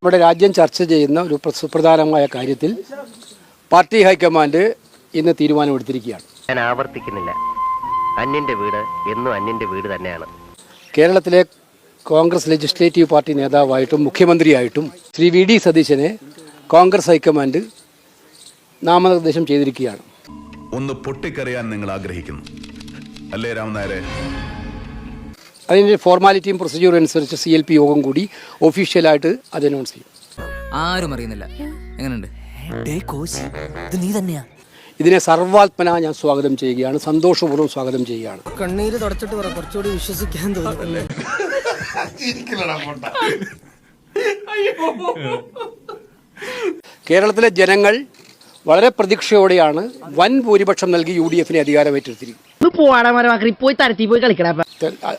നമ്മുടെ രാജ്യം ചർച്ച ചെയ്യുന്ന ഒരു സുപ്രധാനമായ കാര്യത്തിൽ പാർട്ടി ഹൈക്കമാൻഡ് ഇന്ന് തീരുമാനമെടുത്തിരിക്കുകയാണ്. ഞാൻ ആവർത്തിക്കുന്നില്ല, അന്യന്റെ വീട് എന്നും അന്യന്റെ വീട് തന്നെയാണ്. കേരളത്തിലെ കോൺഗ്രസ് ലെജിസ്ലേറ്റീവ് പാർട്ടി നേതാവായിട്ടും മുഖ്യമന്ത്രിയായിട്ടും ശ്രീ വി ഡി സതീശനെ കോൺഗ്രസ് ഹൈക്കമാൻഡ് നാമനിർദ്ദേശം ചെയ്തിരിക്കുകയാണ്. ഒന്ന് പൊട്ടിക്കറിയാൻ നിങ്ങൾ ആഗ്രഹിക്കുന്നു അല്ലേ രാമനായരെ? അതിൻ്റെ ഫോർമാലിറ്റിയും പ്രൊസീജിയറും അനുസരിച്ച് CLP യോഗം കൂടി ഒഫീഷ്യലായിട്ട് അത് അനൗൺസ് ചെയ്യും. ആരും അറിയുന്നില്ല. എങ്ങനെയുണ്ട്? നീ തന്നെയാ. ഇതിനെ സർവാത്മന ഞാൻ സ്വാഗതം ചെയ്യുകയാണ്, സന്തോഷപൂർവ്വം സ്വാഗതം ചെയ്യുകയാണ്. കണ്ണീര് തുടച്ചിട്ട് പറ, കുറച്ചുകൂടി വിശ്വസിക്കാൻ തോന്നുന്നു. കേരളത്തിലെ ജനങ്ങൾ വളരെ പ്രതീക്ഷയോടെയാണ് വൻ ഭൂരിപക്ഷം നൽകി UDF-നെ അധികാരമേറ്റെടുത്തിരിക്കുന്നത്,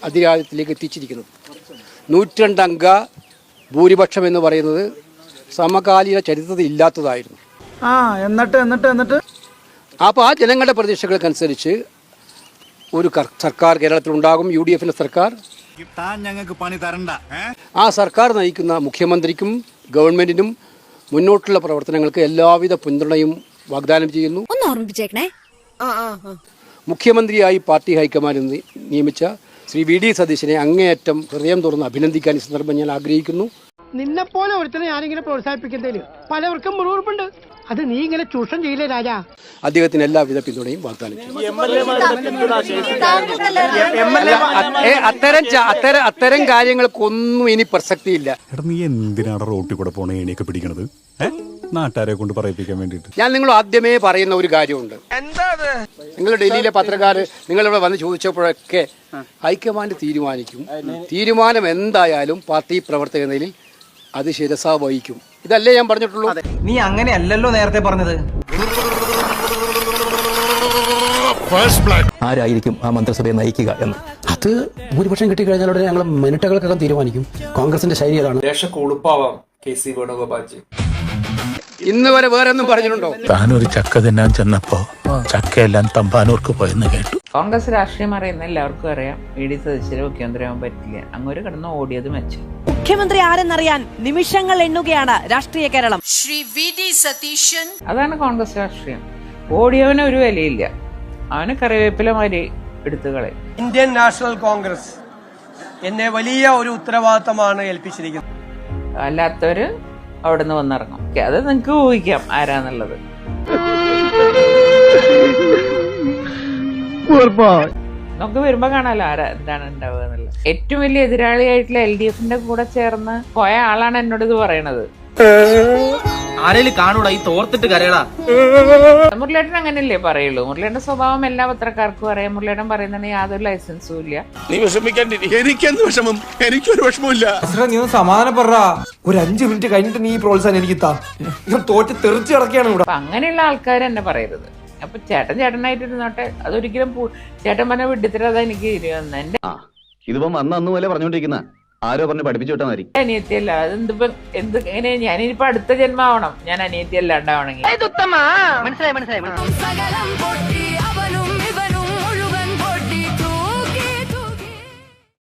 അധികാരത്തിലേക്ക് എത്തിച്ചിരിക്കുന്നത്. 102 അംഗ ഭൂരിപക്ഷം എന്ന് പറയുന്നത് സമകാലീന ചരിത്രത്തിൽ ഇല്ലാത്തതായിരുന്നു. എന്നിട്ട് അപ്പോൾ ആ ജനങ്ങളുടെ പ്രതീക്ഷകൾക്കനുസരിച്ച് ഒരു സർക്കാർ കേരളത്തിലുണ്ടാകും, UDF-ന്റെ സർക്കാർ. ഞങ്ങൾക്ക് പണി തരണ്ട. ആ സർക്കാർ നയിക്കുന്ന മുഖ്യമന്ത്രിക്കും ഗവൺമെന്റിനും മുന്നോട്ടുള്ള പ്രവർത്തനങ്ങൾക്ക് എല്ലാവിധ പിന്തുണയും വാഗ്ദാനം ചെയ്യുന്നു. ഒന്ന് ഓർമ്മിപ്പിച്ചേക്കണേ. മുഖ്യമന്ത്രിയായി പാർട്ടി ഹൈക്കമാൻഡ് നിയമിച്ച ശ്രീ വി ഡി സതീശനെ അങ്ങേയറ്റം ഹൃദയം തുറന്ന് അഭിനന്ദിക്കാൻ ഈ സന്ദർഭം ഞാൻ ആഗ്രഹിക്കുന്നു. നിന്നെപ്പോലെ ഒരുത്തനെ ഞാനിങ്ങനെ പ്രോത്സാഹിപ്പിക്കുന്നതിൽ പലവർക്കും മുറിവുറുപ്പുണ്ട്. അത് നീ ഇങ്ങനെ ചൂഷണം ചെയ്യില്ലേ രാജാ? അദ്ദേഹത്തിന് എല്ലാവിധ പിന്തുണയും വാഗ്ദാനം ചെയ്യും. അത്തരം കാര്യങ്ങൾക്കൊന്നും ഇനി പ്രസക്തിയില്ല. നീ എന്തിനാണ് റോട്ടിൽ കൂടെ പോണ ഏണിയൊക്കെ പിടിക്കണത്? നാട്ടുകാരെ കൊണ്ട് പറയിപ്പിക്കാൻ വേണ്ടിയിട്ട്. ഞാൻ നിങ്ങൾ ആദ്യമേ പറയുന്ന ഒരു കാര്യമുണ്ട്. നിങ്ങൾ ഡൽഹിയിലെ പത്രക്കാർ നിങ്ങളിവിടെ വന്ന് ചോദിച്ചപ്പോഴൊക്കെ ഹൈക്കമാൻഡ് തീരുമാനിക്കും, തീരുമാനം എന്തായാലും പാർട്ടി പ്രവർത്തക നിലയിൽ അത് ശിരസാ വഹിക്കും. ഇതല്ലേ ഞാൻ പറഞ്ഞിട്ടുള്ളൂ. നീ അങ്ങനെയല്ലല്ലോ നേരത്തെ പറഞ്ഞത്. ആരായിരിക്കും ആ മന്ത്രിസഭയെ നയിക്കുക എന്ന് അത് ഭൂരിപക്ഷം കിട്ടിക്കഴിഞ്ഞാൽ ഉടനെ ഞങ്ങൾ മിനിറ്റുകൾക്കകം തീരുമാനിക്കും. കോൺഗ്രസിന്റെ ശൈലി അതാണ്. ഇന്ന് വരെ വേറെ ഒന്നും പറഞ്ഞിട്ടുണ്ടോ? താനൊരു ചക്ക തിന്നാൻ ചെന്നപ്പോ ചക്കയെല്ലാം തമ്പാനൂർക്ക് പോയെന്ന് കേട്ടു. കോൺഗ്രസ് രാഷ്ട്രീയം അറിയുന്ന എല്ലാവർക്കും അറിയാം, വി ഡി സതീശന് മുഖ്യമന്ത്രിയാവാൻ പറ്റില്ല. അങ്ങോട്ട് കിടന്ന് ഓടിയത് മെച്ചം. മുഖ്യമന്ത്രി ആരെന്നറിയാൻ നിമിഷങ്ങൾ എണ്ണുകയാണ് രാഷ്ട്രീയ കേരളം. Shri V D Satheesan. അതാണ് കോൺഗ്രസ് രാഷ്ട്രീയം. ഓടിയവന് ഒരു വിലയില്ല, അവന് കറിവേപ്പില മാതിരി എടുത്തു കളയും. ഇന്ത്യൻ നാഷണൽ കോൺഗ്രസ് എന്നെ വലിയ ഒരു ഉത്തരവാദിത്തമാണ് ഏൽപ്പിച്ചിരിക്കുന്നത്. അല്ലാത്തവര് അവിടെ നിന്ന് വന്നിറങ്ങും. അത് നിങ്ങക്ക് ഊഹിക്കാം ആരാന്നുള്ളത്. നമുക്ക് വരുമ്പോ കാണാലോ ആരാ എന്താണ് ഉണ്ടാവുക എന്നുള്ളത്. ഏറ്റവും വലിയ എതിരാളിയായിട്ടുള്ള LDF-ന്റെ കൂടെ ചേർന്ന് പോയ ആളാണ് എന്നോട് ഇത് പറയണത്. ആരെങ്കിലും കാണൂടാ ഈ തോർത്തിട്ട് കരയടാ. മുരളിയേട്ടൻ അങ്ങനെയല്ലേ പറയുള്ളൂ. മുരളിയേട്ടന്റെ സ്വഭാവം എല്ലാ പത്രക്കാർക്കും അറിയാം. മുരളിയേട്ടൻ പറയുന്നതിന് യാതൊരു ലൈസൻസും ഇല്ല. നീ വിഷമിക്കാണ്ടിരി. എനിക്കെന്ത് വിഷമം? എനിക്കൊരു വിഷമമില്ല. നീ ഒന്ന് സമാധാനപ്പെടാ. ഒരു 5 മിനിറ്റ് കഴിഞ്ഞിട്ട് നീ പ്രോത്സാഹനം എനിക്ക് തോറ്റ് തെറിച്ച് കിടക്കുകയാണ് ഇവിടെ. അപ്പൊ അങ്ങനെയുള്ള ആൾക്കാർ എന്നെ പറയരുത്. അപ്പൊ ചേട്ടനായിട്ടിരുന്നോട്ടെ. അതൊരിക്കലും ചേട്ടൻ പറഞ്ഞ വിഡിത്തരതാ എനിക്ക് ഇരുന്ന്. എന്റെ ഇതിപ്പം അന്ന് പോലെ പറഞ്ഞോണ്ടിരിക്കുന്ന ആരോ പറഞ്ഞ് പഠിപ്പിച്ചു വിട്ടാൽ മതി. അനിയത്തിയല്ല. അതെന്തിപ്പോ എങ്ങനെ ഞാനിപ്പോ അടുത്ത ജന്മാവണം ഞാൻ അനിയത്തിയല്ല ഉണ്ടാവണമെങ്കിൽ. മനസ്സിലായി